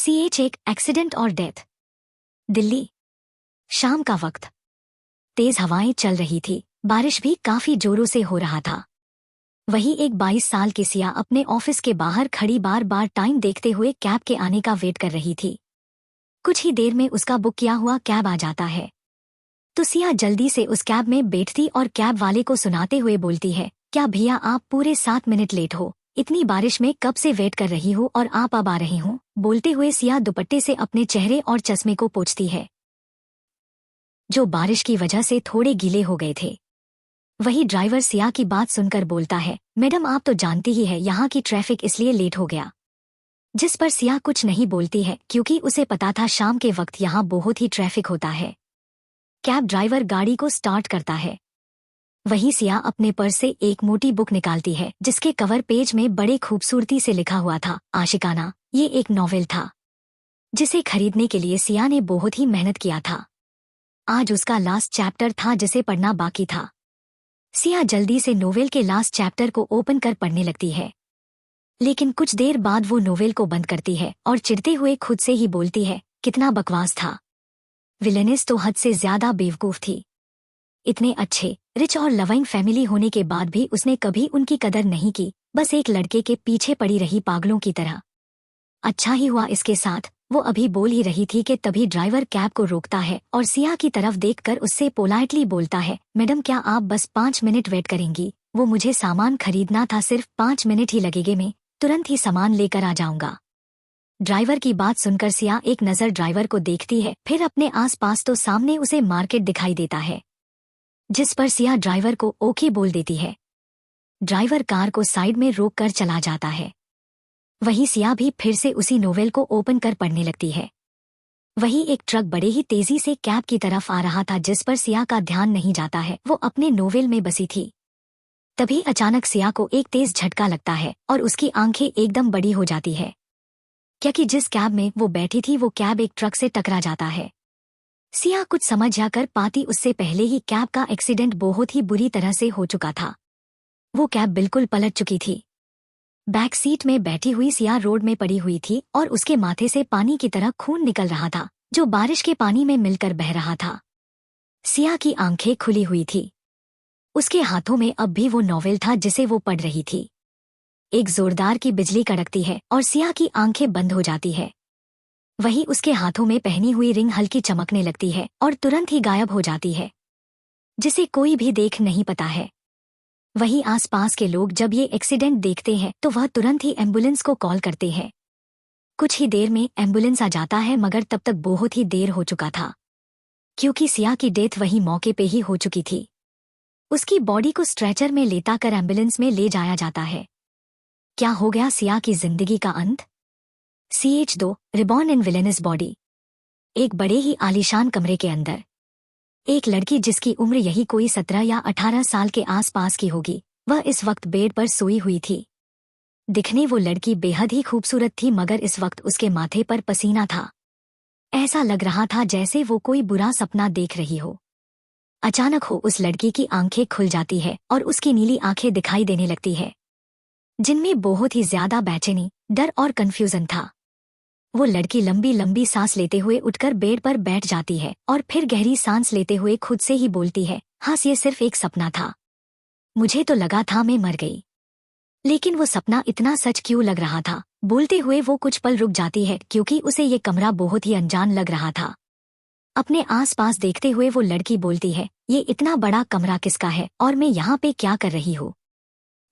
CH एक accident और death. Delhi, शाम का वक्त। तेज हवाएं चल रही थी, बारिश भी काफी जोरों से हो रहा था। वही एक 22 साल की सिया अपने ऑफिस के बाहर खड़ी बार बार टाइम देखते हुए कैब के आने का वेट कर रही थी। कुछ ही देर में उसका बुक किया हुआ कैब आ जाता है तो सिया जल्दी से उस कैब में बैठती और कैब वाले को सुनाते हुए बोलती है, क्या भैया आप पूरे 7 मिनट लेट हो, इतनी बारिश में कब से वेट कर रही हूँ और आप अब आ रहे हो। बोलते हुए सिया दुपट्टे से अपने चेहरे और चश्मे को पोंछती है जो बारिश की वजह से थोड़े गीले हो गए थे। वही ड्राइवर सिया की बात सुनकर बोलता है, मैडम आप तो जानती ही है यहाँ की ट्रैफिक इसलिए लेट हो गया। जिस पर सिया कुछ नहीं बोलती है क्योंकि उसे पता था शाम के वक्त यहाँ बहुत ही ट्रैफिक होता है। कैब ड्राइवर गाड़ी को स्टार्ट करता है। वहीं सिया अपने पर्स से एक मोटी बुक निकालती है जिसके कवर पेज में बड़े खूबसूरती से लिखा हुआ था आशिकाना। ये एक नॉवेल था जिसे खरीदने के लिए सिया ने बहुत ही मेहनत किया था। आज उसका लास्ट चैप्टर था जिसे पढ़ना बाकी था। सिया जल्दी से नोवेल के लास्ट चैप्टर को ओपन कर पढ़ने लगती है, लेकिन कुछ देर बाद वो नोवेल को बंद करती है और चिढ़ते हुए खुद से ही बोलती है, कितना बकवास था। विलेनिस तो हद से ज्यादा बेवकूफ थी। इतने अच्छे, रिच और लविंग फैमिली होने के बाद भी उसने कभी उनकी कदर नहीं की, बस एक लड़के के पीछे पड़ी रही पागलों की तरह। अच्छा ही हुआ इसके साथ। वो अभी बोल ही रही थी कि तभी ड्राइवर कैब को रोकता है और सिया की तरफ देखकर उससे पोलाइटली बोलता है, मैडम क्या आप बस 5 मिनट वेट करेंगी, वो मुझे सामान खरीदना था, सिर्फ 5 मिनट ही लगेंगे, मैं तुरंत ही सामान लेकर आ जाऊंगा। ड्राइवर की बात सुनकर सिया एक नज़र ड्राइवर को देखती है, फिर अपने आसपास तो सामने उसे मार्केट दिखाई देता है, जिस पर सिया ड्राइवर को ओके बोल देती है। ड्राइवर कार को साइड में रोक कर चला जाता है। वही सिया भी फिर से उसी नोवेल को ओपन कर पढ़ने लगती है। वही एक ट्रक बड़े ही तेजी से कैब की तरफ आ रहा था जिस पर सिया का ध्यान नहीं जाता है, वो अपने नोवेल में बसी थी। तभी अचानक सिया को एक तेज झटका लगता है और उसकी आंखें एकदम बड़ी हो जाती है क्योंकि जिस कैब में वो बैठी थी वो कैब एक ट्रक से टकरा जाता है। सिया कुछ समझ जाकर पाती उससे पहले ही कैब का एक्सीडेंट बहुत ही बुरी तरह से हो चुका था। वो कैब बिल्कुल पलट चुकी थी। बैक सीट में बैठी हुई सिया रोड में पड़ी हुई थी और उसके माथे से पानी की तरह खून निकल रहा था जो बारिश के पानी में मिलकर बह रहा था। सिया की आंखें खुली हुई थी। उसके हाथों में अब भी वो नॉवेल था जिसे वो पढ़ रही थी। एक जोरदार की बिजली कड़कती है और सिया की आंखें बंद हो जाती है। वही उसके हाथों में पहनी हुई रिंग हल्की चमकने लगती है और तुरंत ही गायब हो जाती है, जिसे कोई भी देख नहीं पाता है। वही आसपास के लोग जब ये एक्सीडेंट देखते हैं तो वह तुरंत ही एम्बुलेंस को कॉल करते हैं। कुछ ही देर में एम्बुलेंस आ जाता है मगर तब तक बहुत ही देर हो चुका था क्योंकि सिया की डेथ वही मौके पे ही हो चुकी थी। उसकी बॉडी को स्ट्रेचर में लेटा कर एम्बुलेंस में ले जाया जाता है। क्या हो गया सिया की जिंदगी का अंत। CH2 रिबॉर्न इन विलेनियस बॉडी। एक बड़े ही आलीशान कमरे के अंदर एक लड़की जिसकी उम्र यही कोई 17 या 18 साल के आसपास की होगी, वह इस वक्त बेड पर सोई हुई थी। दिखने वो लड़की बेहद ही खूबसूरत थी मगर इस वक्त उसके माथे पर पसीना था। ऐसा लग रहा था जैसे वो कोई बुरा सपना देख रही हो। अचानक हो उस लड़की की आंखें खुल जाती है और उसकी नीली आंखें दिखाई देने लगती है जिनमें बहुत ही ज्यादा बेचैनी, डर और कंफ्यूजन था। वो लड़की लंबी लंबी सांस लेते हुए उठकर बेड पर बैठ जाती है और फिर गहरी सांस लेते हुए खुद से ही बोलती है, हाँ ये सिर्फ एक सपना था। मुझे तो लगा था मैं मर गई, लेकिन वो सपना इतना सच क्यों लग रहा था। बोलते हुए वो कुछ पल रुक जाती है क्योंकि उसे ये कमरा बहुत ही अनजान लग रहा था। अपने आसपास देखते हुए वो लड़की बोलती है, ये इतना बड़ा कमरा किसका है और मैं यहाँ पे क्या कर रही हूँ।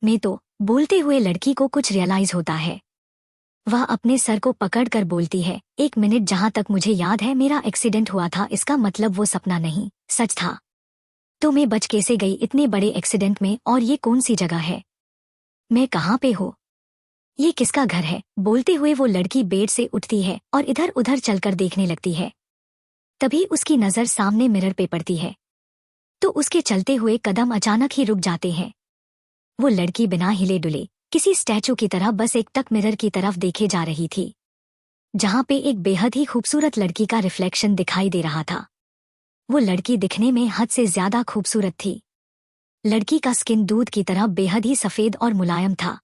मैं तो बोलते हुए लड़की को कुछ रियलाइज होता है। वह अपने सर को पकड़कर बोलती है, 1 मिनट, जहां तक मुझे याद है मेरा एक्सीडेंट हुआ था, इसका मतलब वो सपना नहीं सच था। तो मैं बच कैसे गई इतने बड़े एक्सीडेंट में, और ये कौन सी जगह है, मैं कहाँ पे हूँ, ये किसका घर है। बोलते हुए वो लड़की बेड से उठती है और इधर उधर चलकर देखने लगती है। तभी उसकी नजर सामने मिरर पे पड़ती है तो उसके चलते हुए कदम अचानक ही रुक जाते हैं। वो लड़की बिना हिले डुले किसी स्टैचू की तरह बस एक टक मिरर की तरफ देखे जा रही थी जहां पे एक बेहद ही खूबसूरत लड़की का रिफ्लेक्शन दिखाई दे रहा था। वो लड़की दिखने में हद से ज्यादा खूबसूरत थी। लड़की का स्किन दूध की तरह बेहद ही सफेद और मुलायम था।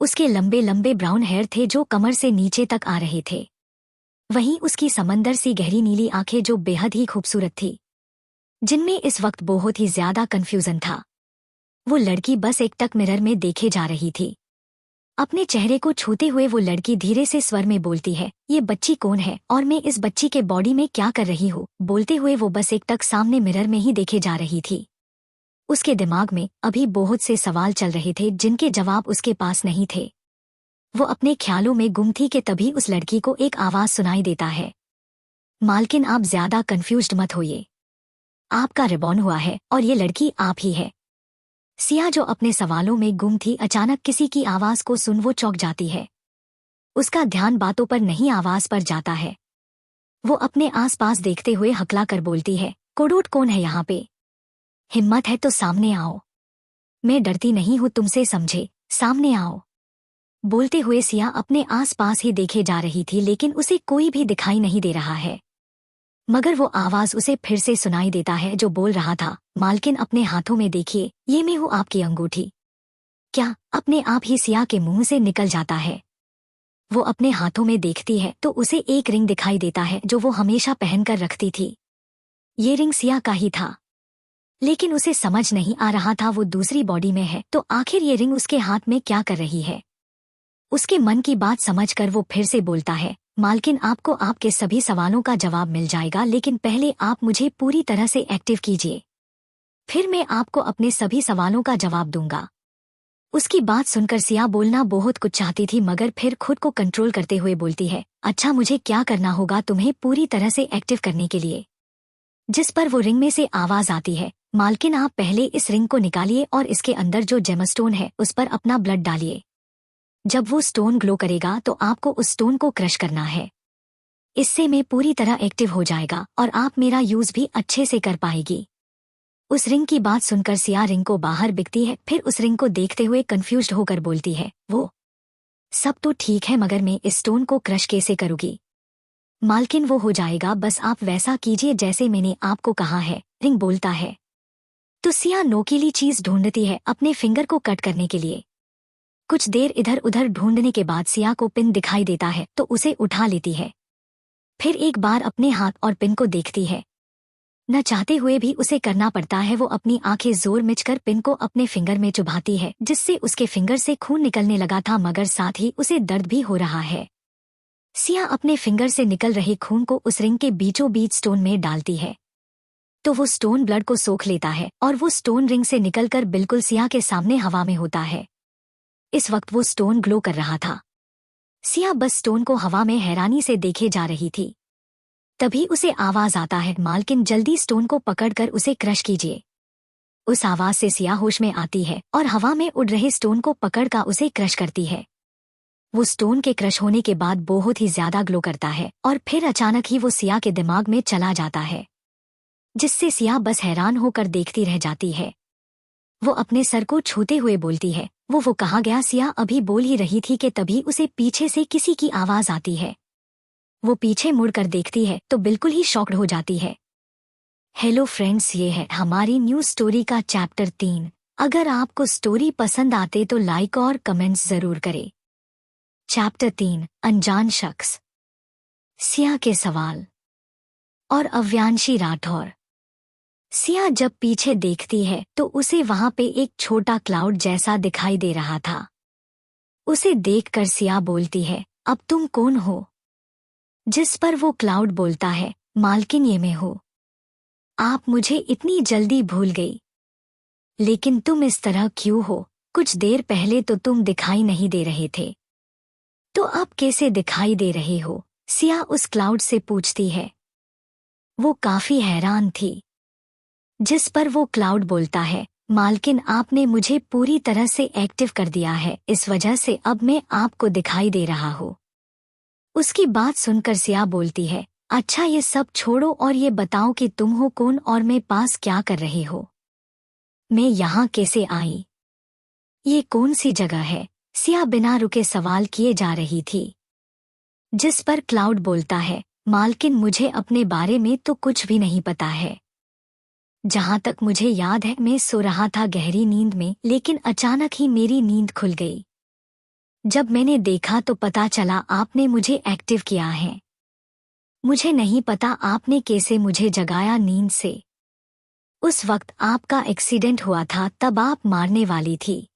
उसके लंबे लंबे ब्राउन हेयर थे जो कमर से नीचे तक आ रहे थे। वहीं उसकी समंदर सी गहरी नीली आंखें जो बेहद ही खूबसूरत थी, जिनमें इस वक्त बहुत ही ज्यादा कंफ्यूजन था। वो लड़की बस एक टक मिरर में देखे जा रही थी। अपने चेहरे को छूते हुए वो लड़की धीरे से स्वर में बोलती है, ये बच्ची कौन है और मैं इस बच्ची के बॉडी में क्या कर रही हूँ। बोलते हुए वो बस एक टक सामने मिरर में ही देखे जा रही थी। उसके दिमाग में अभी बहुत से सवाल चल रहे थे जिनके जवाब उसके पास नहीं थे। वो अपने ख्यालों में गुम थी कि तभी उस लड़की को एक आवाज सुनाई देता है, मालकिन आप ज्यादा कंफ्यूज्ड मत होइए, आपका रिबॉर्न हुआ है और ये लड़की आप ही है। सिया जो अपने सवालों में गुम थी, अचानक किसी की आवाज को सुन वो चौंक जाती है। उसका ध्यान बातों पर नहीं आवाज पर जाता है। वो अपने आसपास देखते हुए हकला कर बोलती है, कोडोट कौन है यहाँ पे? हिम्मत है तो सामने आओ, मैं डरती नहीं हूँ तुमसे, समझे, सामने आओ। बोलते हुए सिया अपने आसपास ही देखे जा रही थी, लेकिन उसे कोई भी दिखाई नहीं दे रहा है। मगर वो आवाज उसे फिर से सुनाई देता है जो बोल रहा था, मालकिन अपने हाथों में देखिए, ये मैं हूँ आपकी अंगूठी। क्या अपने आप ही सिया के मुंह से निकल जाता है। वो अपने हाथों में देखती है तो उसे एक रिंग दिखाई देता है जो वो हमेशा पहनकर रखती थी। ये रिंग सिया का ही था, लेकिन उसे समझ नहीं आ रहा था वो दूसरी बॉडी में है तो आखिर ये रिंग उसके हाथ में क्या कर रही है। उसके मन की बात समझकर वो फिर से बोलता है, मालकिन आपको आपके सभी सवालों का जवाब मिल जाएगा, लेकिन पहले आप मुझे पूरी तरह से एक्टिव कीजिए, फिर मैं आपको अपने सभी सवालों का जवाब दूंगा। उसकी बात सुनकर सिया बोलना बहुत कुछ चाहती थी, मगर फिर खुद को कंट्रोल करते हुए बोलती है, अच्छा मुझे क्या करना होगा तुम्हें पूरी तरह से एक्टिव करने के लिए। जिस पर वो रिंग में से आवाज आती है, मालकिन आप पहले इस रिंग को निकालिए और इसके अंदर जो जेमस्टोन है उस पर अपना ब्लड डालिए। जब वो स्टोन ग्लो करेगा तो आपको उस स्टोन को क्रश करना है। इससे मैं पूरी तरह एक्टिव हो जाएगा और आप मेरा यूज भी अच्छे से कर पाएगी। उस रिंग की बात सुनकर सिया रिंग को बाहर बिकती है, फिर उस रिंग को देखते हुए कंफ्यूज्ड होकर बोलती है, वो सब तो ठीक है मगर मैं इस स्टोन को क्रश कैसे करूँगी? मालकिन वो हो जाएगा, बस आप वैसा कीजिए जैसे मैंने आपको कहा है, रिंग बोलता है। तो सिया नोकीली चीज ढूंढती है अपने फिंगर को कट करने के लिए। कुछ देर इधर उधर ढूंढने के बाद सिया को पिन दिखाई देता है तो उसे उठा लेती है। फिर एक बार अपने हाथ और पिन को देखती है। न चाहते हुए भी उसे करना पड़ता है। वो अपनी आंखें जोर मिचकर पिन को अपने फिंगर में चुभाती है, जिससे उसके फिंगर से खून निकलने लगा था, मगर साथ ही उसे दर्द भी हो रहा है। सिया अपने फिंगर से निकल रहे खून को उस रिंग के बीचों बीच स्टोन में डालती है तो वो स्टोन ब्लड को सोख लेता है और वो स्टोन रिंग से निकलकर बिल्कुल सिया के सामने हवा में होता है। इस वक्त वो स्टोन ग्लो कर रहा था। सिया बस स्टोन को हवा में हैरानी से देखे जा रही थी। तभी उसे आवाज आता है, मालकिन जल्दी स्टोन को पकड़कर उसे क्रश कीजिए। उस आवाज से सिया होश में आती है और हवा में उड़ रहे स्टोन को पकड़कर उसे क्रश करती है। वो स्टोन के क्रश होने के बाद बहुत ही ज्यादा ग्लो करता है और फिर अचानक ही वो सिया के दिमाग में चला जाता है, जिससे सिया बस हैरान होकर देखती रह जाती है। वो अपने सर को छूते हुए बोलती है, वो कहाँ गया? सिया अभी बोल ही रही थी कि तभी उसे पीछे से किसी की आवाज आती है। वो पीछे मुड़कर देखती है तो बिल्कुल ही शॉक्ड हो जाती है। हेलो फ्रेंड्स, ये है हमारी न्यू स्टोरी का चैप्टर 3। अगर आपको स्टोरी पसंद आते तो लाइक और कमेंट्स जरूर करें। चैप्टर 3, अनजान शख्स। सिया के सवाल और अव्यांशी राठौर। सिया जब पीछे देखती है तो उसे वहां पे एक छोटा क्लाउड जैसा दिखाई दे रहा था। उसे देखकर सिया बोलती है, अब तुम कौन हो? जिस पर वो क्लाउड बोलता है, मालकिन ये मैं हूँ। आप मुझे इतनी जल्दी भूल गई, लेकिन तुम इस तरह क्यों हो? कुछ देर पहले तो तुम दिखाई नहीं दे रहे थे, तो अब कैसे दिखाई दे रहे हो? सिया उस क्लाउड से पूछती है। वो काफी हैरान थी। जिस पर वो क्लाउड बोलता है, मालकिन आपने मुझे पूरी तरह से एक्टिव कर दिया है, इस वजह से अब मैं आपको दिखाई दे रहा हूँ। उसकी बात सुनकर सिया बोलती है, अच्छा ये सब छोड़ो और ये बताओ कि तुम हो कौन और मेरे पास क्या कर रहे हो? मैं यहाँ कैसे आई? ये कौन सी जगह है? सिया बिना रुके सवाल किए जा रही थी। जिस पर क्लाउड बोलता है, मालकिन मुझे अपने बारे में तो कुछ भी नहीं पता है। जहाँ तक मुझे याद है मैं सो रहा था गहरी नींद में, लेकिन अचानक ही मेरी नींद खुल गई। जब मैंने देखा तो पता चला आपने मुझे एक्टिव किया है। मुझे नहीं पता आपने कैसे मुझे जगाया नींद से। उस वक्त आपका एक्सीडेंट हुआ था, तब आप मारने वाली थी,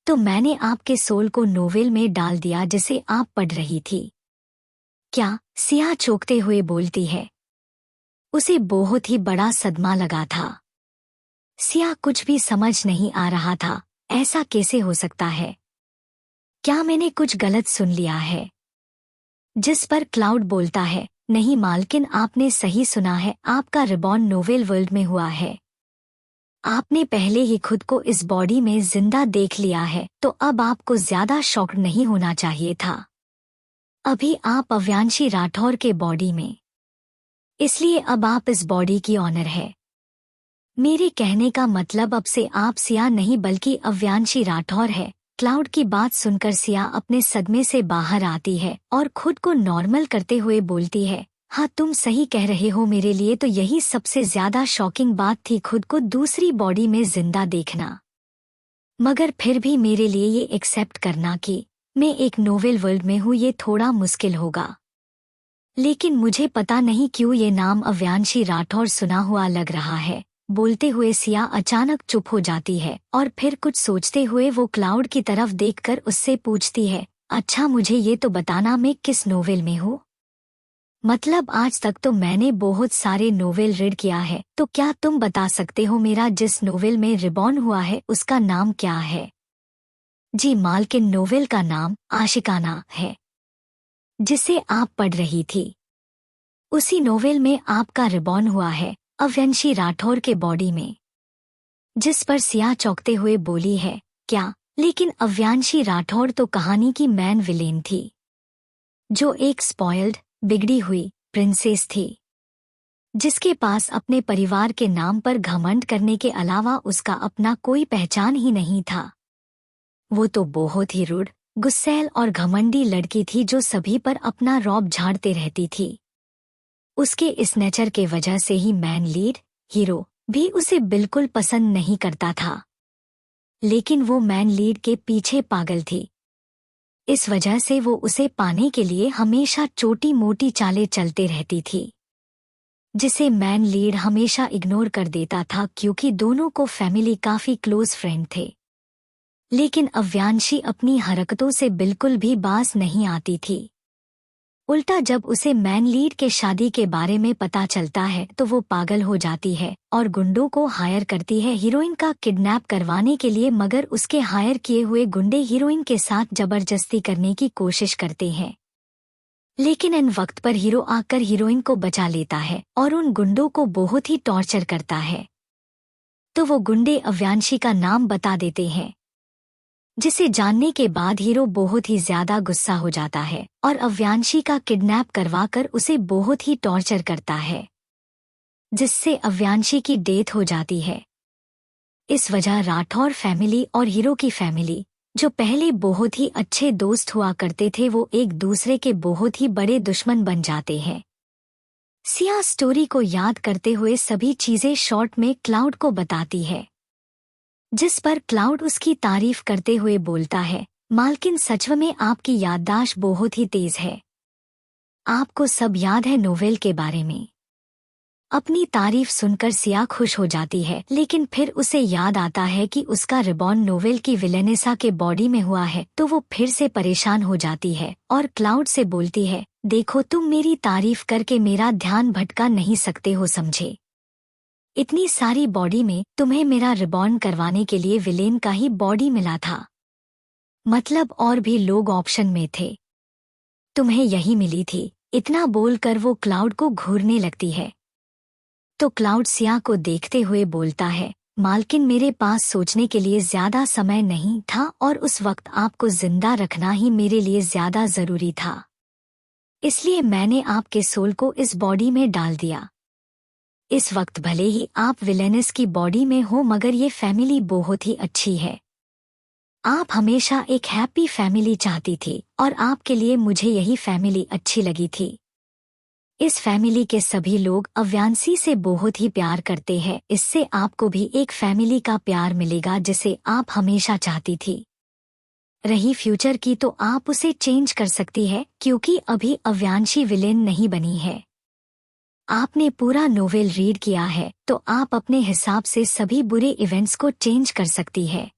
तो मैंने आपके सोल को नोवेल में डाल दिया जिसे आप पढ़ रही थी। क्या? सिया चौंकते हुए बोलती है। उसे बहुत ही बड़ा सदमा लगा था। सिया कुछ भी समझ नहीं आ रहा था, ऐसा कैसे हो सकता है? क्या मैंने कुछ गलत सुन लिया है? जिस पर क्लाउड बोलता है, नहीं मालकिन, आपने सही सुना है, आपका रिबॉर्न नोवेल वर्ल्ड में हुआ है। आपने पहले ही खुद को इस बॉडी में जिंदा देख लिया है, तो अब आपको ज्यादा शॉक नहीं होना चाहिए था। अभी आप अव्यांशी राठौर के बॉडी में, इसलिए अब आप इस बॉडी की ऑनर है। मेरे कहने का मतलब अब से आप सिया नहीं बल्कि अव्यांशी राठौर है। क्लाउड की बात सुनकर सिया अपने सदमे से बाहर आती है और खुद को नॉर्मल करते हुए बोलती है, हाँ तुम सही कह रहे हो, मेरे लिए तो यही सबसे ज्यादा शॉकिंग बात थी, खुद को दूसरी बॉडी में जिंदा देखना। मगर फिर भी मेरे लिए ये एक्सेप्ट करना कि मैं एक नोवेल वर्ल्ड में हूँ, ये थोड़ा मुश्किल होगा। लेकिन मुझे पता नहीं क्यों ये नाम अव्यांशी राठौर सुना हुआ लग रहा है। बोलते हुए सिया अचानक चुप हो जाती है और फिर कुछ सोचते हुए वो क्लाउड की तरफ देखकर उससे पूछती है, अच्छा मुझे ये तो बताना मैं किस नोवेल में हूँ? मतलब आज तक तो मैंने बहुत सारे नोवेल रीड किया है, तो क्या तुम बता सकते हो मेरा जिस नोवेल में रिबॉर्न हुआ है उसका नाम क्या है? जी मालकिन, नोवेल का नाम आशिकाना है, जिसे आप पढ़ रही थी। उसी नोवेल में आपका रिबॉर्न हुआ है, अव्यांशी राठौर के बॉडी में। जिस पर सिया चौंकते हुए बोली है, क्या? लेकिन अव्यांशी राठौर तो कहानी की मैन विलेन थी, जो एक स्पॉइल्ड, बिगड़ी हुई प्रिंसेस थी, जिसके पास अपने परिवार के नाम पर घमंड करने के अलावा उसका अपना कोई पहचान ही नहीं था। वो तो बहुत ही रूड, गुस्सैल और घमंडी लड़की थी जो सभी पर अपना रौब झाड़ते रहती थी। उसके इस नेचर के वजह से ही मैन लीड हीरो भी उसे बिल्कुल पसंद नहीं करता था। लेकिन वो मैन लीड के पीछे पागल थी, इस वजह से वो उसे पाने के लिए हमेशा छोटी मोटी चालें चलते रहती थी, जिसे मैन लीड हमेशा इग्नोर कर देता था क्योंकि दोनों को फैमिली काफी क्लोज फ्रेंड थे। लेकिन अव्यांशी अपनी हरकतों से बिल्कुल भी बाज नहीं आती थी। उल्टा जब उसे मैन लीड के शादी के बारे में पता चलता है तो वो पागल हो जाती है और गुंडों को हायर करती है हीरोइन का किडनैप करवाने के लिए, मगर उसके हायर किए हुए गुंडे हीरोइन के साथ जबरदस्ती करने की कोशिश करते हैं। लेकिन इन वक्त पर हीरो आकर हीरोइन को बचा लेता है और उन गुंडों को बहुत ही टॉर्चर करता है। तो वो गुंडे अव्यांशी का नाम बता देते हैं, जिसे जानने के बाद हीरो बहुत ही ज्यादा गुस्सा हो जाता है और अव्यांशी का किडनैप करवाकर उसे बहुत ही टॉर्चर करता है, जिससे अव्यांशी की डेथ हो जाती है। इस वजह राठौर फैमिली और हीरो की फैमिली, जो पहले बहुत ही अच्छे दोस्त हुआ करते थे, वो एक दूसरे के बहुत ही बड़े दुश्मन बन जाते हैं। सिया स्टोरी को याद करते हुए सभी चीजें शॉर्ट में क्लाउड को बताती है, जिस पर क्लाउड उसकी तारीफ करते हुए बोलता है, मालकिन सच में आपकी याददाश्त बहुत ही तेज है, आपको सब याद है नोवेल के बारे में। अपनी तारीफ सुनकर सिया खुश हो जाती है, लेकिन फिर उसे याद आता है कि उसका रिबॉर्न नोवेल की विलेनेसा के बॉडी में हुआ है, तो वो फिर से परेशान हो जाती है और क्लाउड से बोलती है, देखो तुम मेरी तारीफ करके मेरा ध्यान भटका नहीं सकते हो, समझे? इतनी सारी बॉडी में तुम्हें मेरा रिबॉर्न करवाने के लिए विलेन का ही बॉडी मिला था, मतलब और भी लोग ऑप्शन में थे, तुम्हें यही मिली थी। इतना बोलकर वो क्लाउड को घूरने लगती है। तो क्लाउड सिया को देखते हुए बोलता है, मालकिन मेरे पास सोचने के लिए ज्यादा समय नहीं था और उस वक्त आपको जिंदा रखना ही मेरे लिए ज्यादा जरूरी था, इसलिए मैंने आपके सोल को इस बॉडी में डाल दिया। इस वक्त भले ही आप विलेनस की बॉडी में हो, मगर ये फैमिली बहुत ही अच्छी है। आप हमेशा एक हैप्पी फैमिली चाहती थी और आपके लिए मुझे यही फैमिली अच्छी लगी थी। इस फैमिली के सभी लोग अव्यांशी से बहुत ही प्यार करते हैं, इससे आपको भी एक फैमिली का प्यार मिलेगा जिसे आप हमेशा चाहती थी। रही फ्यूचर की तो आप उसे चेंज कर सकती है क्योंकि अभी अव्यांशी विलेन नहीं बनी है। आपने पूरा नोवेल रीड किया है तो आप अपने हिसाब से सभी बुरे इवेंट्स को चेंज कर सकती है।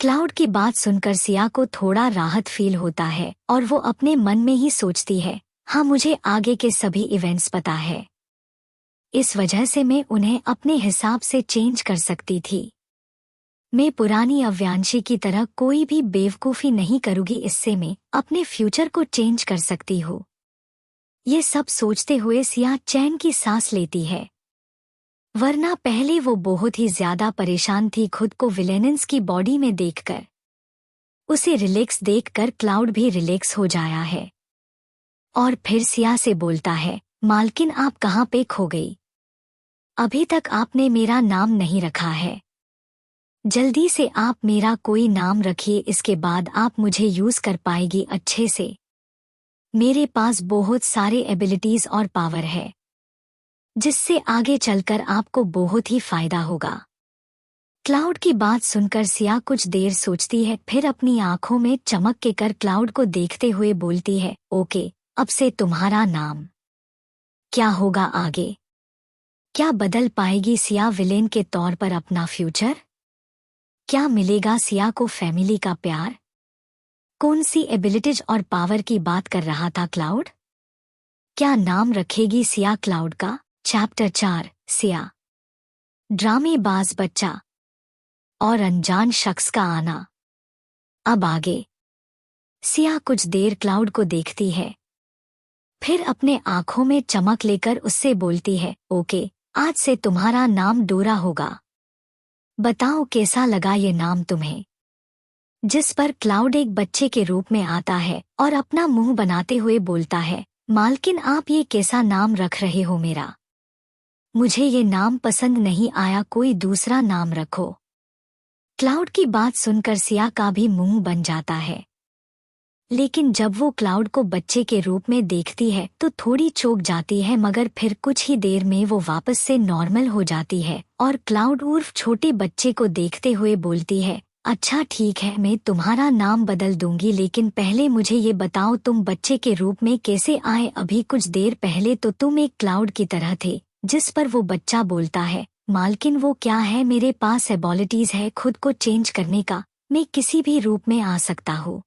क्लाउड की बात सुनकर सिया को थोड़ा राहत फील होता है और वो अपने मन में ही सोचती है, हाँ मुझे आगे के सभी इवेंट्स पता है, इस वजह से मैं उन्हें अपने हिसाब से चेंज कर सकती थी। मैं पुरानी अव्यांशी की तरह कोई भी बेवकूफ़ी नहीं करूँगी, इससे मैं अपने फ्यूचर को चेंज कर सकती हूँ। ये सब सोचते हुए सिया चैन की सांस लेती है, वरना पहले वो बहुत ही ज्यादा परेशान थी खुद को विलेनेंस की बॉडी में देखकर। उसे रिलैक्स देखकर क्लाउड भी रिलैक्स हो जाया है और फिर सिया से बोलता है, मालकिन आप कहाँ पे खो गई? अभी तक आपने मेरा नाम नहीं रखा है, जल्दी से आप मेरा कोई नाम रखिए, इसके बाद आप मुझे यूज कर पाएगी अच्छे से। मेरे पास बहुत सारे एबिलिटीज और पावर है जिससे आगे चलकर आपको बहुत ही फायदा होगा। क्लाउड की बात सुनकर सिया कुछ देर सोचती है, फिर अपनी आंखों में चमक के कर क्लाउड को देखते हुए बोलती है, ओके, अब से तुम्हारा नाम क्या होगा आगे? क्या बदल पाएगी सिया विलेन के तौर पर अपना फ्यूचर? क्या मिलेगा सिया को फैमिली का प्यार? कौन सी एबिलिटीज और पावर की बात कर रहा था क्लाउड? क्या नाम रखेगी सिया क्लाउड का? चैप्टर 4 सिया। ड्रामेबाज बच्चा और अनजान शख्स का आना। अब आगे। सिया कुछ देर क्लाउड को देखती है, फिर अपने आंखों में चमक लेकर उससे बोलती है, ओके, आज से तुम्हारा नाम डोरा होगा। बताओ कैसा लगा ये नाम तुम्हें? जिस पर क्लाउड एक बच्चे के रूप में आता है और अपना मुंह बनाते हुए बोलता है, मालकिन आप ये कैसा नाम रख रहे हो मेरा? मुझे ये नाम पसंद नहीं आया, कोई दूसरा नाम रखो। क्लाउड की बात सुनकर सिया का भी मुंह बन जाता है, लेकिन जब वो क्लाउड को बच्चे के रूप में देखती है तो थोड़ी चौंक जाती है, मगर फिर कुछ ही देर में वो वापस से नॉर्मल हो जाती है और क्लाउड उर्फ छोटे बच्चे को देखते हुए बोलती है, अच्छा ठीक है, मैं तुम्हारा नाम बदल दूंगी, लेकिन पहले मुझे ये बताओ तुम बच्चे के रूप में कैसे आए? अभी कुछ देर पहले तो तुम एक क्लाउड की तरह थे। जिस पर वो बच्चा बोलता है, मालकिन वो क्या है, मेरे पास एबिलिटीज है खुद को चेंज करने का, मैं किसी भी रूप में आ सकता हूँ।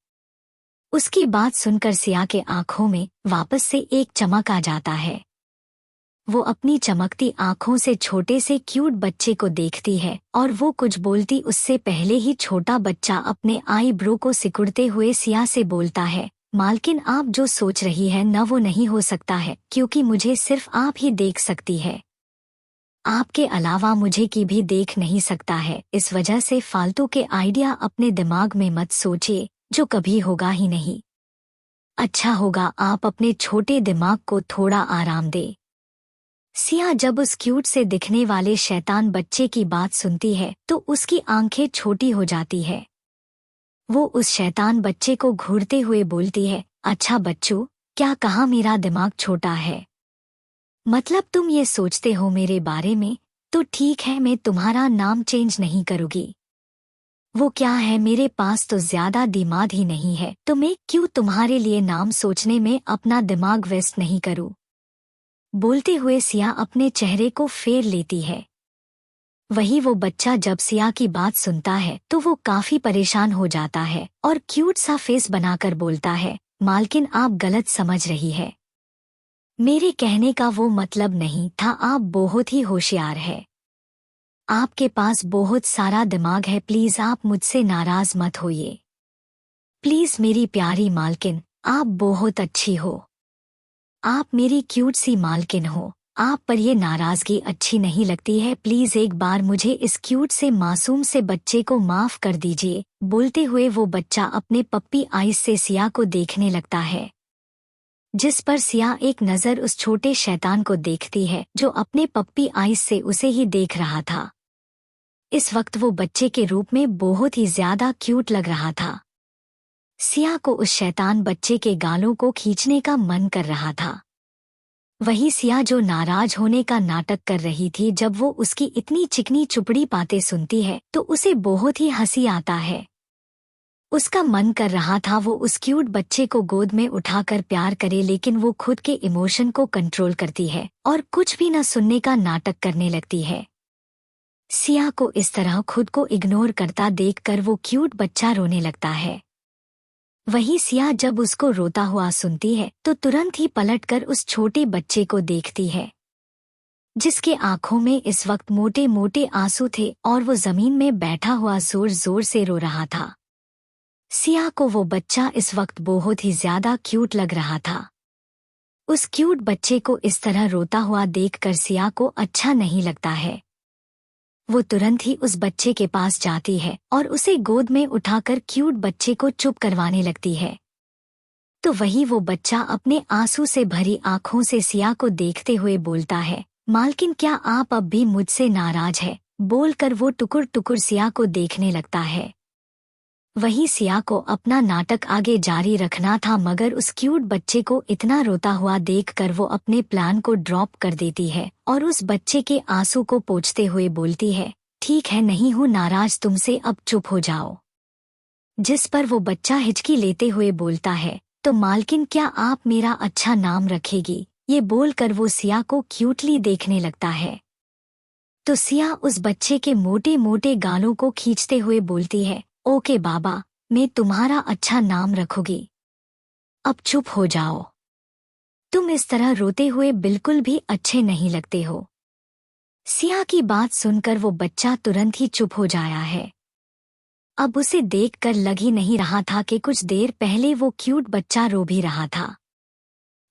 उसकी बात सुनकर सिया के आंखों में वापस से एक चमक आ जाता है। वो अपनी चमकती आंखों से छोटे से क्यूट बच्चे को देखती है और वो कुछ बोलती उससे पहले ही छोटा बच्चा अपने आईब्रो को सिकुड़ते हुए सिया से बोलता है, मालकिन आप जो सोच रही है न वो नहीं हो सकता है, क्योंकि मुझे सिर्फ आप ही देख सकती है, आपके अलावा मुझे की भी देख नहीं सकता है। इस वजह से फालतू के आइडिया अपने दिमाग में मत सोचिए, जो कभी होगा ही नहीं। अच्छा होगा आप अपने छोटे दिमाग को थोड़ा आराम दे। सिया जब उस क्यूट से दिखने वाले शैतान बच्चे की बात सुनती है तो उसकी आंखें छोटी हो जाती है। वो उस शैतान बच्चे को घूरते हुए बोलती है, अच्छा बच्चों, क्या कहा मेरा दिमाग छोटा है? मतलब तुम ये सोचते हो मेरे बारे में? तो ठीक है, मैं तुम्हारा नाम चेंज नहीं करूँगी। वो क्या है, मेरे पास तो ज्यादा दिमाग ही नहीं है, तो मैं क्यों तुम्हारे लिए नाम सोचने में अपना दिमाग वेस्ट नहीं करूं? बोलते हुए सिया अपने चेहरे को फेर लेती है। वही वो बच्चा जब सिया की बात सुनता है तो वो काफी परेशान हो जाता है और क्यूट सा फेस बनाकर बोलता है, मालकिन आप गलत समझ रही है, मेरे कहने का वो मतलब नहीं था, आप बहुत ही होशियार है, आपके पास बहुत सारा दिमाग है, प्लीज आप मुझसे नाराज मत होइए। प्लीज मेरी प्यारी मालकिन, आप बहुत अच्छी हो, आप मेरी क्यूट सी मालकिन हो, आप पर ये नाराजगी अच्छी नहीं लगती है, प्लीज एक बार मुझे इस क्यूट से मासूम से बच्चे को माफ कर दीजिए। बोलते हुए वो बच्चा अपने पप्पी आइज से सिया को देखने लगता है, जिस पर सिया एक नज़र उस छोटे शैतान को देखती है जो अपने पप्पी आइज से उसे ही देख रहा था। इस वक्त वो बच्चे के रूप में बहुत ही ज्यादा क्यूट लग रहा था। सिया को उस शैतान बच्चे के गालों को खींचने का मन कर रहा था। वही सिया जो नाराज होने का नाटक कर रही थी, जब वो उसकी इतनी चिकनी चुपड़ी बातें सुनती है तो उसे बहुत ही हंसी आता है। उसका मन कर रहा था वो उस क्यूट बच्चे को गोद में उठाकर प्यार करे, लेकिन वो खुद के इमोशन को कंट्रोल करती है और कुछ भी न सुनने का नाटक करने लगती है। सिया को इस तरह खुद को इग्नोर करता देखकर वो क्यूट बच्चा रोने लगता है। वही सिया जब उसको रोता हुआ सुनती है तो तुरंत ही पलटकर उस छोटे बच्चे को देखती है, जिसके आंखों में इस वक्त मोटे मोटे आंसू थे और वो जमीन में बैठा हुआ जोर जोर से रो रहा था। सिया को वो बच्चा इस वक्त बहुत ही ज्यादा क्यूट लग रहा था। उस क्यूट बच्चे को इस तरह रोता हुआ देखकर सिया को अच्छा नहीं लगता है। वो तुरंत ही उस बच्चे के पास जाती है और उसे गोद में उठाकर क्यूट बच्चे को चुप करवाने लगती है। तो वही वो बच्चा अपने आंसू से भरी आंखों से सिया को देखते हुए बोलता है, मालकिन क्या आप अब भी मुझसे नाराज है? बोलकर वो टुकुर टुकुर सिया को देखने लगता है। वही सिया को अपना नाटक आगे जारी रखना था, मगर उस क्यूट बच्चे को इतना रोता हुआ देखकर वो अपने प्लान को ड्रॉप कर देती है और उस बच्चे के आंसू को पोंछते हुए बोलती है, ठीक है, नहीं हूँ नाराज तुमसे, अब चुप हो जाओ। जिस पर वो बच्चा हिचकी लेते हुए बोलता है, तो मालकिन क्या आप मेरा अच्छा नाम रखेगी? ये बोलकर वो सिया को क्यूटली देखने लगता है। तो सिया उस बच्चे के मोटे मोटे गालों को खींचते हुए बोलती है, ओके बाबा, मैं तुम्हारा अच्छा नाम रखूंगी, अब चुप हो जाओ। तुम इस तरह रोते हुए बिल्कुल भी अच्छे नहीं लगते हो। सिया की बात सुनकर वो बच्चा तुरंत ही चुप हो जाया है। अब उसे देखकर लग ही नहीं रहा था कि कुछ देर पहले वो क्यूट बच्चा रो भी रहा था।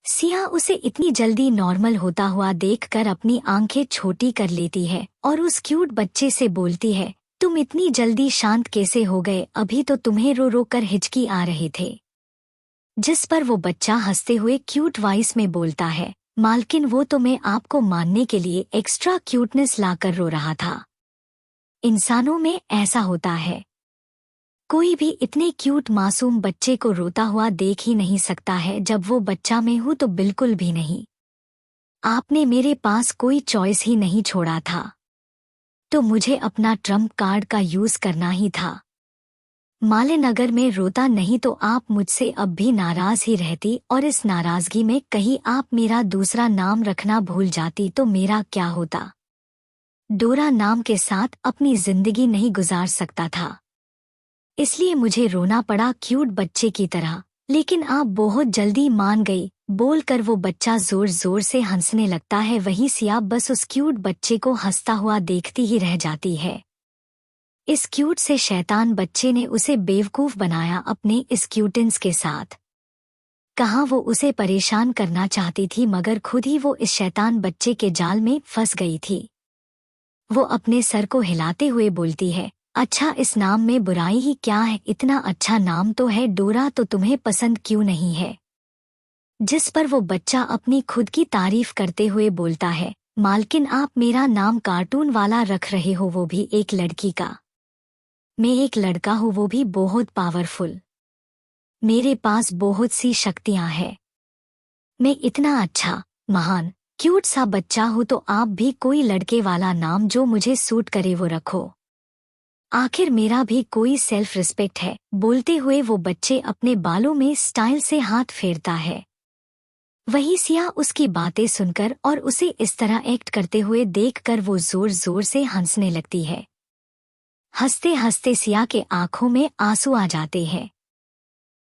सिया उसे इतनी जल्दी नॉर्मल होता हुआ देखकर अपनी आंखें छोटी कर लेती है और उस क्यूट बच्चे से बोलती है, तुम इतनी जल्दी शांत कैसे हो गए? अभी तो तुम्हें रो रो कर हिचकी आ रहे थे। जिस पर वो बच्चा हंसते हुए क्यूट वॉइस में बोलता है, मालकिन वो तो मैं आपको मानने के लिए एक्स्ट्रा क्यूटनेस लाकर रो रहा था। इंसानों में ऐसा होता है, कोई भी इतने क्यूट मासूम बच्चे को रोता हुआ देख ही नहीं सकता है। जब वो बच्चा मैं हूं तो बिल्कुल भी नहीं। आपने मेरे पास कोई चॉइस ही नहीं छोड़ा था, तो मुझे अपना ट्रम्प कार्ड का यूज करना ही था। मालिन अगर मैं रोता नहीं तो आप मुझसे अब भी नाराज ही रहती, और इस नाराजगी में कहीं आप मेरा दूसरा नाम रखना भूल जाती तो मेरा क्या होता? डोरा नाम के साथ अपनी जिंदगी नहीं गुजार सकता था, इसलिए मुझे रोना पड़ा क्यूट बच्चे की तरह। लेकिन आप बहुत जल्दी मान गई, बोलकर वो बच्चा जोर जोर से हंसने लगता है। वही सिया बस उस क्यूट बच्चे को हंसता हुआ देखती ही रह जाती है। इस क्यूट से शैतान बच्चे ने उसे बेवकूफ बनाया अपने इस क्यूटेंस के साथ। कहाँ वो उसे परेशान करना चाहती थी, मगर खुद ही वो इस शैतान बच्चे के जाल में फंस गई थी। वो अपने सर को हिलाते हुए बोलती है, अच्छा इस नाम में बुराई ही क्या है? इतना अच्छा नाम तो है डोरा, तो तुम्हें पसंद क्यों नहीं है? जिस पर वो बच्चा अपनी खुद की तारीफ करते हुए बोलता है, मालकिन आप मेरा नाम कार्टून वाला रख रहे हो, वो भी एक लड़की का। मैं एक लड़का हूँ, वो भी बहुत पावरफुल। मेरे पास बहुत सी शक्तियाँ हैं। मैं इतना अच्छा, महान, क्यूट सा बच्चा हूँ, तो आप भी कोई लड़के वाला नाम जो मुझे सूट करे वो रखो। आखिर मेरा भी कोई सेल्फ रिस्पेक्ट है। बोलते हुए वो बच्चे अपने बालों में स्टाइल से हाथ फेरता है। वही सिया उसकी बातें सुनकर और उसे इस तरह एक्ट करते हुए देखकर वो जोर जोर से हंसने लगती है। हंसते हंसते सिया के आंखों में आंसू आ जाते हैं,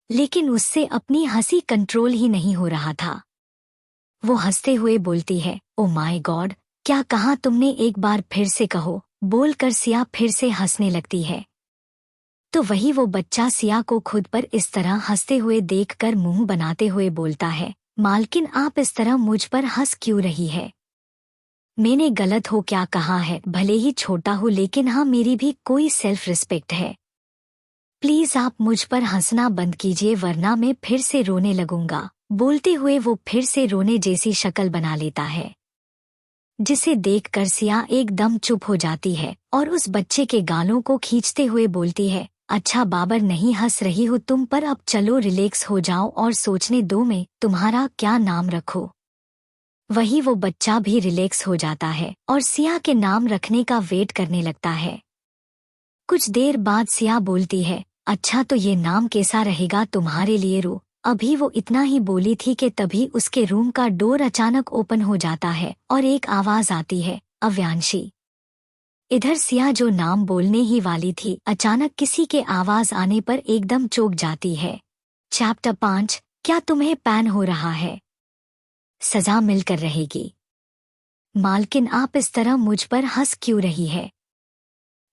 लेकिन उससे अपनी हंसी कंट्रोल ही नहीं हो रहा था। वो हंसते हुए बोलती है, ओ माय गॉड, क्या कहा तुमने? एक बार फिर से कहो, बोलकर सिया फिर से हंसने लगती है। तो वही वो बच्चा सिया को खुद पर इस तरह हंसते हुए देखकर मुंह बनाते हुए बोलता है, मालकिन आप इस तरह मुझ पर हंस क्यों रही है? मैंने गलत हो क्या कहा है? भले ही छोटा हूँ, लेकिन हाँ, मेरी भी कोई सेल्फ रिस्पेक्ट है। प्लीज आप मुझ पर हंसना बंद कीजिए, वरना मैं फिर से रोने लगूंगा। बोलते हुए वो फिर से रोने जैसी शक्ल बना लेता है, जिसे देखकर सिया एकदम चुप हो जाती है और उस बच्चे के गालों को खींचते हुए बोलती है, अच्छा बाबर, नहीं हंस रही हो तुम पर, अब चलो रिलैक्स हो जाओ और सोचने दो मैं तुम्हारा क्या नाम रखूं। वही वो बच्चा भी रिलैक्स हो जाता है और सिया के नाम रखने का वेट करने लगता है। कुछ देर बाद सिया बोलती है, अच्छा तो ये नाम कैसा रहेगा तुम्हारे लिए रू। अभी वो इतना ही बोली थी कि तभी उसके रूम का डोर अचानक ओपन हो जाता है और एक आवाज आती है, अव्यांशी। इधर सिया जो नाम बोलने ही वाली थी अचानक किसी के आवाज आने पर एकदम चौंक जाती है। चैप्टर 5, क्या तुम्हें पैन हो रहा है? सजा मिलकर रहेगी। मालकिन आप इस तरह मुझ पर हंस क्यों रही है?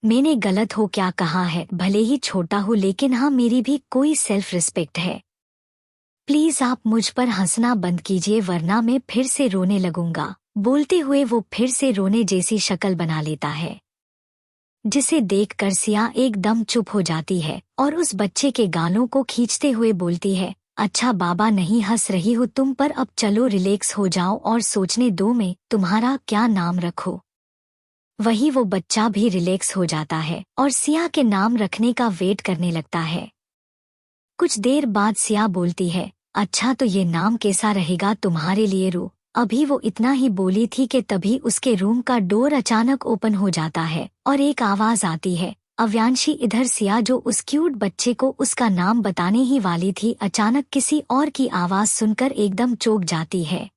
मैंने गलत हो क्या कहा है? भले ही छोटा हो लेकिन हाँ मेरी भी कोई सेल्फ रिस्पेक्ट है। प्लीज आप मुझ पर हंसना बंद कीजिए वरना मैं फिर से रोने लगूंगा। बोलते हुए वो फिर से रोने जैसी शक्ल बना लेता है, जिसे देखकर सिया एकदम चुप हो जाती है और उस बच्चे के गालों को खींचते हुए बोलती है, अच्छा बाबा नहीं हंस रही हो तुम पर, अब चलो रिलैक्स हो जाओ और सोचने दो मैं तुम्हारा क्या नाम रखो। वही वो बच्चा भी रिलैक्स हो जाता है और सिया के नाम रखने का वेट करने लगता है। कुछ देर बाद सिया बोलती है, अच्छा तो ये नाम कैसा रहेगा तुम्हारे लिए रू। अभी वो इतना ही बोली थी कि तभी उसके रूम का डोर अचानक ओपन हो जाता है और एक आवाज आती है, अव्यांशी। इधर सिया जो उस क्यूट बच्चे को उसका नाम बताने ही वाली थी अचानक किसी और की आवाज सुनकर एकदम चौंक जाती है।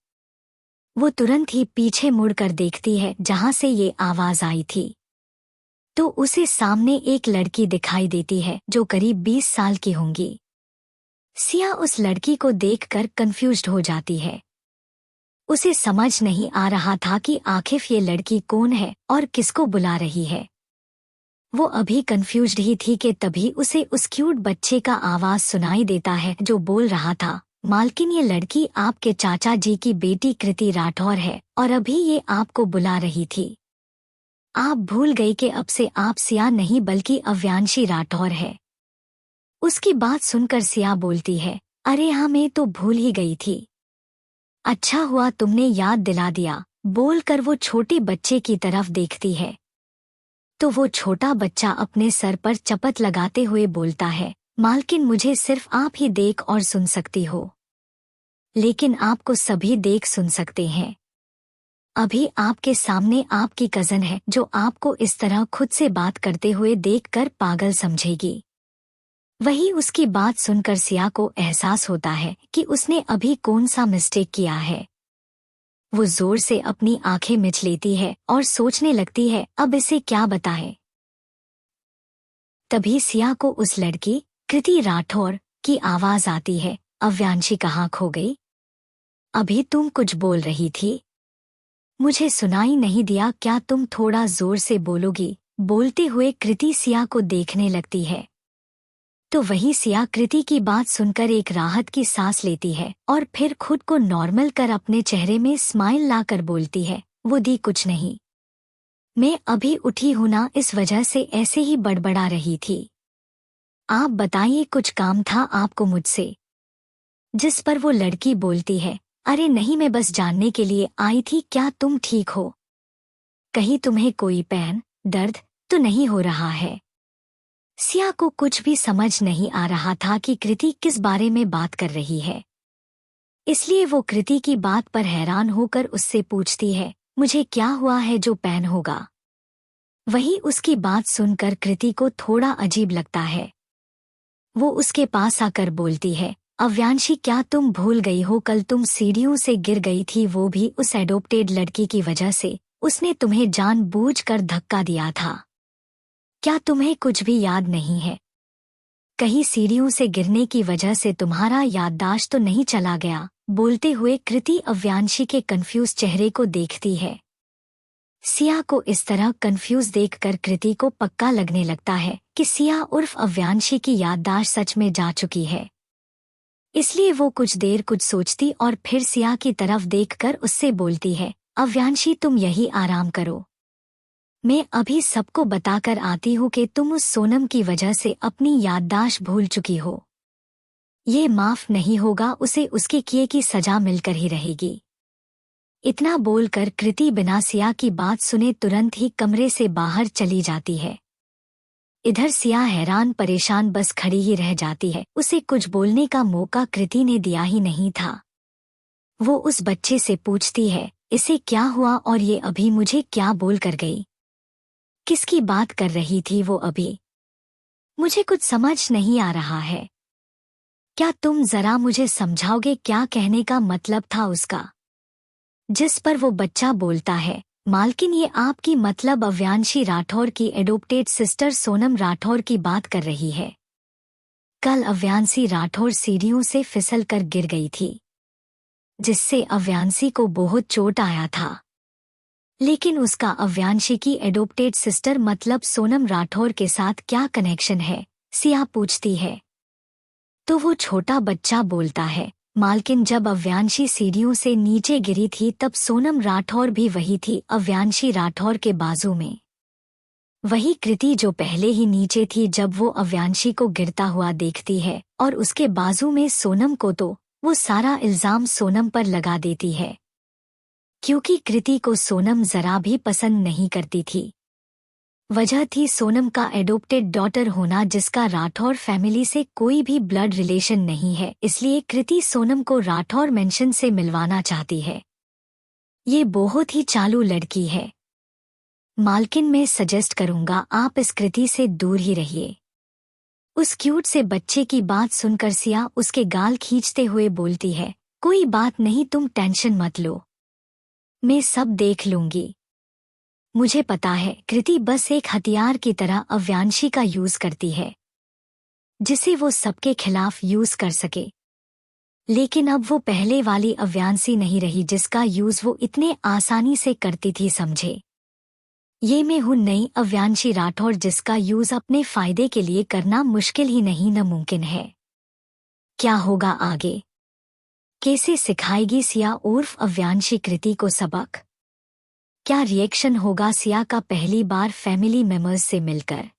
वो तुरंत ही पीछे मुड़कर देखती है जहां से ये आवाज आई थी, तो उसे सामने एक लड़की दिखाई देती है जो करीब 20 साल की होंगी। सिया उस लड़की को देखकर कंफ्यूज्ड हो जाती है। उसे समझ नहीं आ रहा था कि आखिर ये लड़की कौन है और किसको बुला रही है। वो अभी कंफ्यूज्ड ही थी कि तभी उसे उस क्यूट बच्चे का आवाज सुनाई देता है जो बोल रहा था, मालकिन ये लड़की आपके चाचा जी की बेटी कृति राठौर है और अभी ये आपको बुला रही थी। आप भूल गई कि अब से आप सिया नहीं बल्कि अव्यांशी राठौर है। उसकी बात सुनकर सिया बोलती है, अरे हाँ मैं तो भूल ही गई थी। अच्छा हुआ तुमने याद दिला दिया। बोलकर वो छोटे बच्चे की तरफ देखती है, तो वो छोटा बच्चा अपने सर पर चपत लगाते हुए बोलता है, मालकिन मुझे सिर्फ आप ही देख और सुन सकती हो, लेकिन आपको सभी देख सुन सकते हैं। अभी आपके सामने आपकी कजन है जो आपको इस तरह खुद से बात करते हुए देखकर पागल समझेगी। वही उसकी बात सुनकर सिया को एहसास होता है कि उसने अभी कौन सा मिस्टेक किया है। वो जोर से अपनी आंखें मिच लेती है और सोचने लगती है अब इसे क्या बताए। तभी सिया को उस लड़की कृति राठौर की आवाज आती है, अव्यांशी कहाँ खो गई? अभी तुम कुछ बोल रही थी, मुझे सुनाई नहीं दिया क्या? तुम थोड़ा जोर से बोलोगी? बोलते हुए कृति सिया को देखने लगती है, तो वही सिया कृति की बात सुनकर एक राहत की सांस लेती है और फिर खुद को नॉर्मल कर अपने चेहरे में स्माइल लाकर बोलती है, वो दी कुछ नहीं, मैं अभी उठी हूं ना, इस वजह से ऐसे ही बड़बड़ा रही थी। आप बताइए कुछ काम था आपको मुझसे? जिस पर वो लड़की बोलती है, अरे नहीं मैं बस जानने के लिए आई थी क्या तुम ठीक हो? कहीं तुम्हें कोई पैन दर्द तो नहीं हो रहा है? सिया को कुछ भी समझ नहीं आ रहा था कि कृति किस बारे में बात कर रही है, इसलिए वो कृति की बात पर हैरान होकर उससे पूछती है, मुझे क्या हुआ है जो पैन होगा? वही उसकी बात सुनकर कृति को थोड़ा अजीब लगता है। वो उसके पास आकर बोलती है, अव्यांशी क्या तुम भूल गई हो कल तुम सीढ़ियों से गिर गई थी, वो भी उस एडोप्टेड लड़की की वजह से। उसने तुम्हें जानबूझकर धक्का दिया था। क्या तुम्हें कुछ भी याद नहीं है? कहीं सीढ़ियों से गिरने की वजह से तुम्हारा याददाश्त तो नहीं चला गया? बोलते हुए कृति अव्यांशी के कंफ्यूज चेहरे को देखती है। सिया को इस तरह कंफ्यूज देखकर कृति को पक्का लगने लगता है कि सिया उर्फ अव्यांशी की याददाश्त सच में जा चुकी है। इसलिए वो कुछ देर कुछ सोचती और फिर सिया की तरफ देखकर उससे बोलती है, अव्यांशी तुम यही आराम करो, मैं अभी सबको बताकर आती हूँ कि तुम उस सोनम की वजह से अपनी याददाश्त भूल चुकी हो। ये माफ नहीं होगा, उसे उसके किए की सजा मिलकर ही रहेगी। इतना बोलकर कृति बिना सिया की बात सुने तुरंत ही कमरे से बाहर चली जाती है। इधर सिया हैरान परेशान बस खड़ी ही रह जाती है, उसे कुछ बोलने का मौका कृति ने दिया ही नहीं था। वो उस बच्चे से पूछती है, इसे क्या हुआ और ये अभी मुझे क्या बोल कर गई? किसकी बात कर रही थी वो अभी? मुझे कुछ समझ नहीं आ रहा है। क्या तुम जरा मुझे समझाओगे क्या कहने का मतलब था उसका? जिस पर वो बच्चा बोलता है, मालकिन ये आपकी मतलब अव्यांशी राठौर की एडोप्टेड सिस्टर सोनम राठौर की बात कर रही है। कल अव्यांशी राठौर सीढ़ियों से फिसल कर गिर गई थी, जिससे अव्यांशी को बहुत चोट आया था। लेकिन उसका अव्यांशी की एडोप्टेड सिस्टर मतलब सोनम राठौर के साथ क्या कनेक्शन है, सिया पूछती है। तो वो छोटा बच्चा बोलता है, मालकिन जब अव्यांशी सीढ़ियों से नीचे गिरी थी तब सोनम राठौर भी वही थी अव्यांशी राठौर के बाजू में। वही कृति जो पहले ही नीचे थी जब वो अव्यांशी को गिरता हुआ देखती है और उसके बाजू में सोनम को, तो वो सारा इल्जाम सोनम पर लगा देती है, क्योंकि कृति को सोनम जरा भी पसंद नहीं करती थी। वजह थी सोनम का एडोप्टेड डॉटर होना, जिसका राठौर फैमिली से कोई भी ब्लड रिलेशन नहीं है। इसलिए कृति सोनम को राठौर मेंशन से मिलवाना चाहती है। ये बहुत ही चालू लड़की है। मालकिन, मैं सजेस्ट करूंगा आप इस कृति से दूर ही रहिए। उस क्यूट से बच्चे की बात सुनकर सिया उसके गाल खींचते हुए बोलती है, कोई बात नहीं, तुम टेंशन मत लो, मैं सब देख लूंगी। मुझे पता है कृति बस एक हथियार की तरह अव्यांशी का यूज करती है, जिसे वो सबके खिलाफ यूज कर सके। लेकिन अब वो पहले वाली अव्यांशी नहीं रही जिसका यूज वो इतने आसानी से करती थी, समझे? ये मैं हूं नई अव्यांशी राठौर, जिसका यूज अपने फायदे के लिए करना मुश्किल ही नहीं नामुमकिन है। क्या होगा आगे? कैसे सिखाएगी सिया उर्फ अव्यांशी कृति को सबक? क्या रिएक्शन होगा सिया का पहली बार फैमिली मेंबर्स से मिलकर?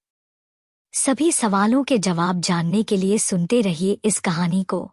सभी सवालों के जवाब जानने के लिए सुनते रहिए इस कहानी को।